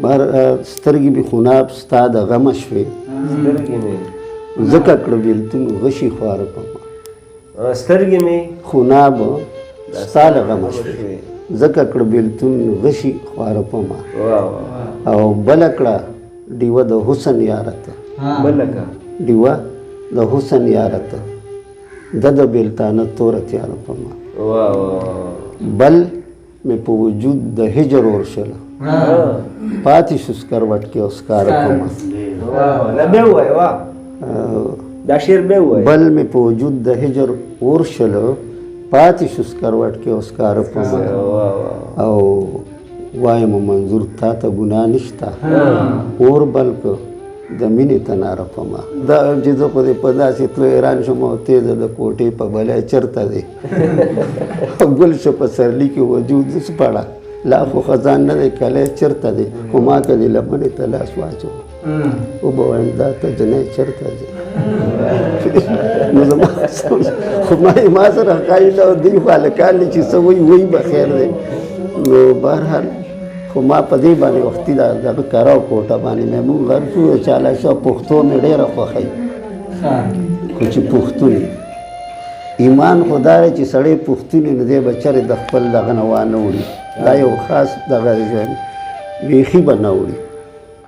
بار سترګې مې خوناب ستا د غمه شوې سترګې مې ځکه کړه بېلتون غشي خواره پما سترګې مې خوناب ستا د غمه شوې ځکه کړه بېلتون غشي خواره پما او بله کړه ډیوه د حسن یاره ته بله کړه ډیوه د حسن یاره ته د بېلتانه توره تیاره پما بل مې په وجود د هجر ورشله پاتې شو سکروټ کې او سکاره پما دا شعر بیا ووایه بل مې په وجود د هجر ورشله پاتې شو سکروټ کې او سکاره پما او وایم منظور تا ته ګناه نشته اور بل که د مینې تناره پما دا چې زه خو دې په داسې تلو حیران شوم او تیزه د کوټې په بلی چېرته دی ګل شو په سرلي کې وجود سپړه لا خو خزان نه دی کلی چېرته دی خو ما که دې لمنې ته لاس واچو وبه وایم دا ته جنۍ چېرته دی نو زما خو ما سره قایل او دوی خو هلکان دي چې څه وایي به خیر دی نو بهرحال خو ما په دې باندې وختي دغه کراو کوټه باندې مې مونږ غر شو چاله شو پښتو مې ډېره خوښوي خو چې پښتون ایمان خو دا دی چې سړی پښتون نو دی به چېرې د خپل دغه نه وانه وړي دا یو خاص دغه ژوند بیخي به نه وړي